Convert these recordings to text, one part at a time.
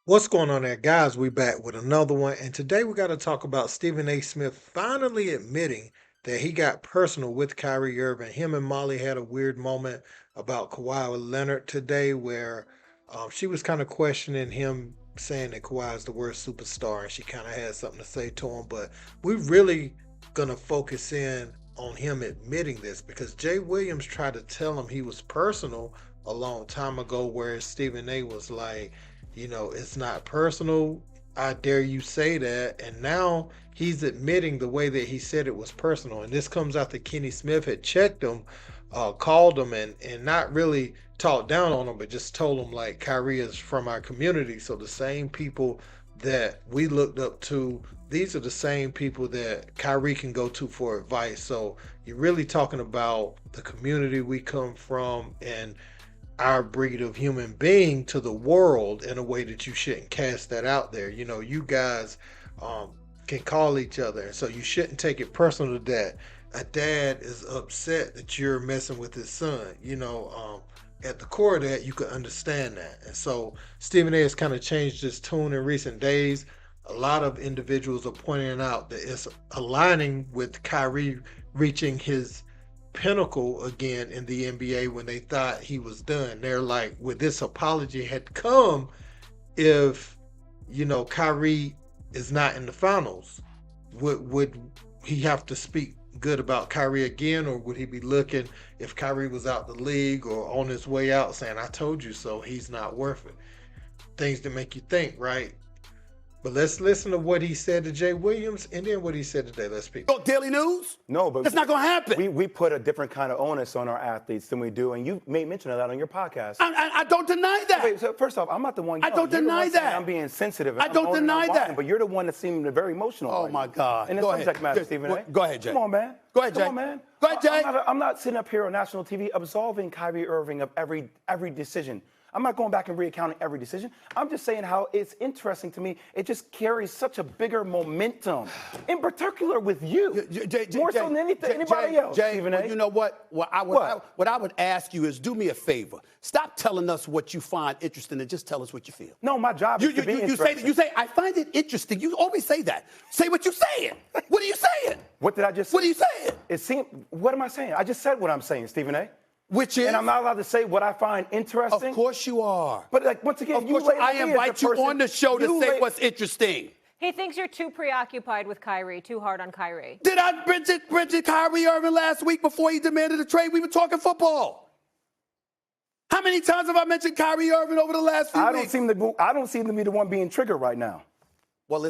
What's going on there, guys? We back with another one, and today we got to talk about Stephen A. Smith finally admitting that he got personal with Kyrie Irving. Him and Molly had a weird moment about Kawhi Leonard today, where she was kind of questioning him, saying that Kawhi is the worst superstar, and she kind of had something to say to him. But we're really gonna focus in on him admitting this because Jay Williams tried to tell him he was personal a long time ago, whereas Stephen A. was like, it's not personal. I dare you say that. And now he's admitting the way that he said it was personal. And this comes after Kenny Smith had checked him, called him, and not really talked down on him, but just told him, like, Kyrie is from our community. So the same people that we looked up to, these are the same people that Kyrie can go to for advice. So you're really talking about the community we come from and our breed of human being to the world in a way that you shouldn't cast that out there. You guys can call each other, and so you shouldn't take it personal that a dad is upset that you're messing with his son. At the core of that, you can understand that. And so Stephen A has kind of changed his tune in recent days. A lot of individuals are pointing out that it's aligning with Kyrie reaching his pinnacle again in the NBA when they thought he was done. They're like, would this apology had come if Kyrie is not in the finals? Would he have to speak good about Kyrie again, or would he be looking if Kyrie was out the league or on his way out saying, I told you so, he's not worth it? Things that make you think, right? But let's listen to what he said to Jay Williams and then what he said today. Let's speak. Daily news? No, but that's not going to happen. We put a different kind of onus on our athletes than we do, and you made mention of that on your podcast. I don't deny that. Wait, so first off, I'm not the one. I don't deny that. I'm being sensitive. I don't deny that. But you're the one that seemed very emotional. Oh my God. In the subject matter, Stephen A. Go ahead, Jay. Come on, man. Go ahead, Jay. Come on, man. Go ahead, Jay. I'm not sitting up here on national TV absolving Kyrie Irving of every decision. I'm not going back and recounting every decision. I'm just saying how it's interesting to me. It just carries such a bigger momentum, in particular with you, more so than anybody else. Jay, well, you know what? What I would ask you is do me a favor. Stop telling us what you find interesting and just tell us what you feel. No, my job is to be interesting. You say, I find it interesting. You always say that. Say what you're saying. What are you saying? What did I just say? What are you saying? What am I saying? I just said what I'm saying, Stephen A. Which is? And I'm not allowed to say what I find interesting. Of course you are. But like once again, I invite you on the show to say what's interesting. He thinks you're too preoccupied with Kyrie, too hard on Kyrie. Did I mention Kyrie Irving last week before he demanded a trade? We were talking football. How many times have I mentioned Kyrie Irving over the last few weeks? I don't seem to be the one being triggered right now. Well,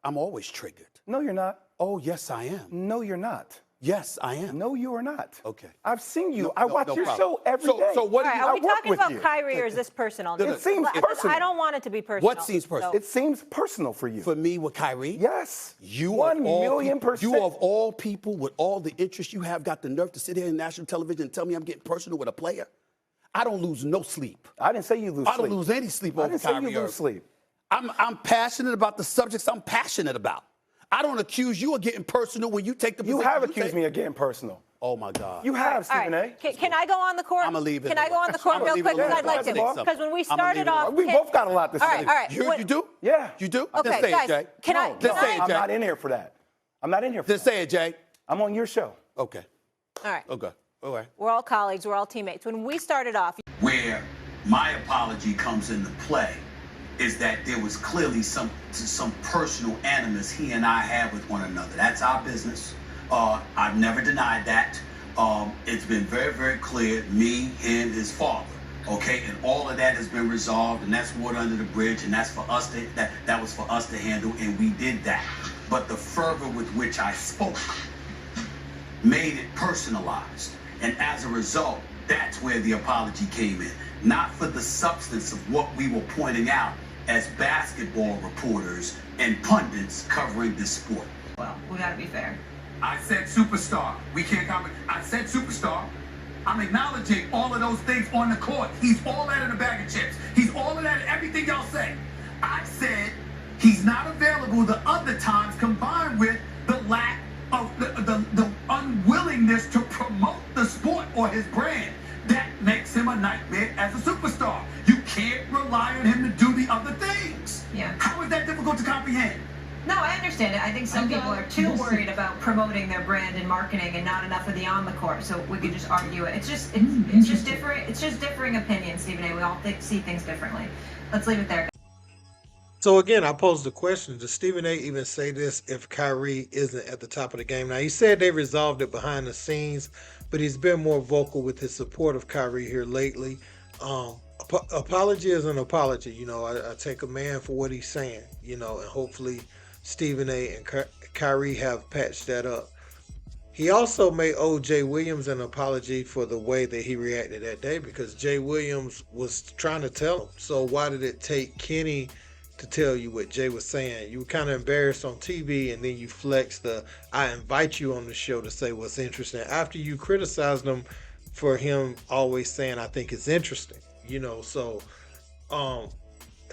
I'm always triggered. No, you're not. Oh, yes, I am. No, you're not. Yes, I am. No, you are not. Okay. I've seen you. I watch your show every day. So what? Are we talking about Kyrie or is this personal? It seems personal. I don't want it to be personal. What seems personal? It seems personal for you. For me with Kyrie? Yes. You 1,000,000%. You of all people with all the interest you have got the nerve to sit here in national television and tell me I'm getting personal with a player? I don't lose no sleep. I didn't say you lose sleep. I don't lose any sleep over Kyrie Irving. I didn't say you lose sleep. I'm passionate about the subjects I'm passionate about. I don't accuse you of getting personal when you take the position. You have accused me of getting personal. Oh, my God. You have, Stephen A. Can I go on the court? I'm going to leave it. Can I go on the court real quick? Because I'd like to. Because when we started off. We both got a lot to say. All right. You do? Yeah. You do? Okay, Just say guys. it, Jay. I'm not in here for that. I'm not in here for that. Just say it, Jay. I'm on your show. Okay. All right. Okay. All right. We're all colleagues. We're all teammates. When we started off. Where my apology comes into play is that there was clearly some personal animus he and I had with one another. That's our business. I've never denied that. It's been very, very clear, me, him, his father. Okay, and all of that has been resolved, and that's water under the bridge, and that's for us to that was for us to handle, and we did that. But the fervor with which I spoke made it personalized, and as a result, that's where the apology came in. Not for the substance of what we were pointing out as basketball reporters and pundits covering this sport. Well, we gotta be fair. I said superstar. We can't comment. I said superstar. I'm acknowledging all of those things on the court. He's all that in a bag of chips. He's all of that in everything y'all say. I said he's not available the other times combined with the lack of the unwillingness to promote the sport or his brand. That makes him a nightmare as a superstar. You can't rely on him to do the other things. difficult to comprehend. No, I understand it. I think some people are too worried about promoting their brand and marketing and not enough of the on the court. So we could just argue it. It's just different. It's just differing opinions, Stephen A. We all see things differently. Let's leave it there. So again, I posed the question: does Stephen A. even say this if Kyrie isn't at the top of the game? Now he said they resolved it behind the scenes, but he's been more vocal with his support of Kyrie here lately. Apology is an apology. You know, I take a man for what he's saying. You know, and hopefully Stephen A. and Kyrie have patched that up. He also made old Jay Williams an apology for the way that he reacted that day, because Jay Williams was trying to tell him. So why did it take Kenny to tell you what Jay was saying? You were kind of embarrassed on TV, and then you flexed the I invite you on the show to say what's interesting after you criticized him for him always saying I think it's interesting. You know, so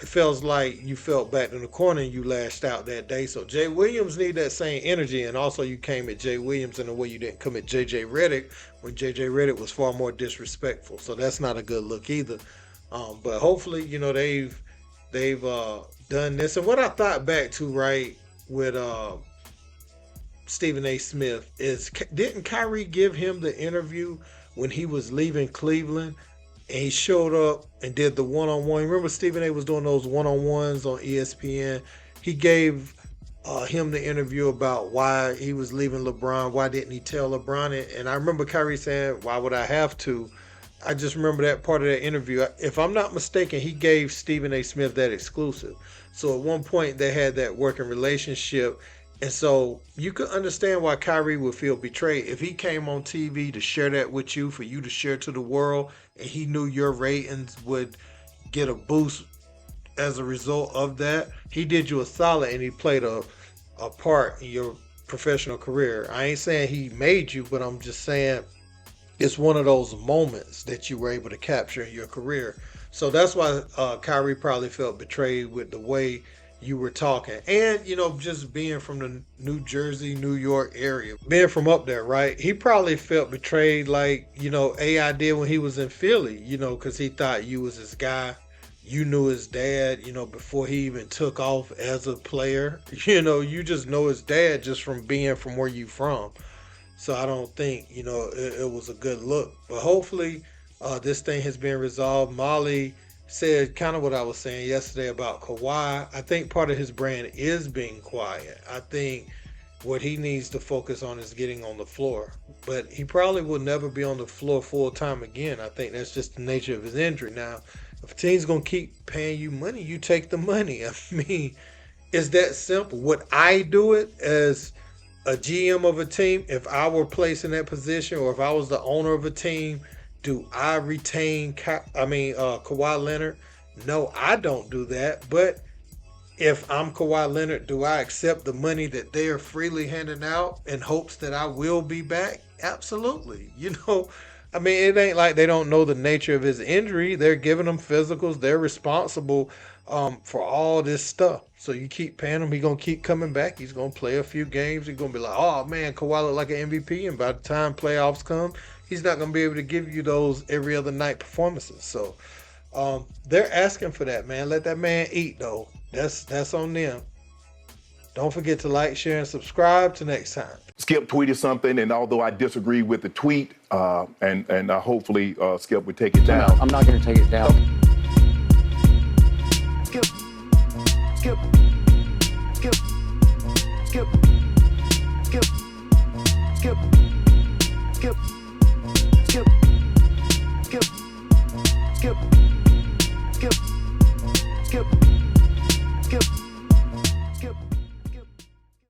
it feels like you felt back in the corner and you lashed out that day. So Jay Williams need that same energy, and also you came at Jay Williams in a way you didn't come at JJ Redick when JJ Redick was far more disrespectful. So that's not a good look either. But hopefully, you know, they've done this. And what I thought back to, right, with Stephen A. Smith is, didn't Kyrie give him the interview when he was leaving Cleveland? And he showed up and did the one-on-one. Remember Stephen A. was doing those one-on-ones on ESPN? He gave him the interview about why he was leaving LeBron. Why didn't he tell LeBron? And I remember Kyrie saying, why would I have to? I just remember that part of that interview. If I'm not mistaken, he gave Stephen A. Smith that exclusive. So at one point they had that working relationship. And so you could understand why Kyrie would feel betrayed if he came on TV to share that with you, for you to share to the world, and he knew your ratings would get a boost as a result of that. He did you a solid, and he played a part in your professional career. I ain't saying he made you, but I'm just saying it's one of those moments that you were able to capture in your career. So that's why Kyrie probably felt betrayed with the way you were talking. And, you know, just being from the New Jersey, New York area, being from up there, right? He probably felt betrayed like, you know, AI did when he was in Philly, you know, because he thought you was his guy. You knew his dad, you know, before he even took off as a player. You know, you just know his dad just from being from where you from. So I don't think, you know, it was a good look. But hopefully this thing has been resolved. Molly said kind of what I was saying yesterday about Kawhi. I think part of his brand is being quiet. I think what he needs to focus on is getting on the floor. But he probably will never be on the floor full time again. I think that's just the nature of his injury. Now, if a team's going to keep paying you money, you take the money. I mean, it's that simple. Would I do it as a GM of a team if I were placed in that position, or if I was the owner of a team? Do I retain Kawhi Leonard? No, I don't do that. But if I'm Kawhi Leonard, do I accept the money that they are freely handing out in hopes that I will be back? Absolutely. You know, I mean, it ain't like they don't know the nature of his injury. They're giving him physicals. They're responsible for all this stuff. So you keep paying him. He's going to keep coming back. He's going to play a few games. He's going to be like, oh, man, Kawhi look like an MVP. And by the time playoffs come, he's not going to be able to give you those every other night performances. So they're asking for that, man. Let that man eat, though. That's on them. Don't forget to like, share, and subscribe. Till next time. Skip tweeted something, and although I disagree with the tweet, and hopefully Skip would take it down. I'm not going to take it down. Skip. Skip. Skip. Skip. Skip. Skip. Skip. Skip. Skip. Skip. Skip. Skip.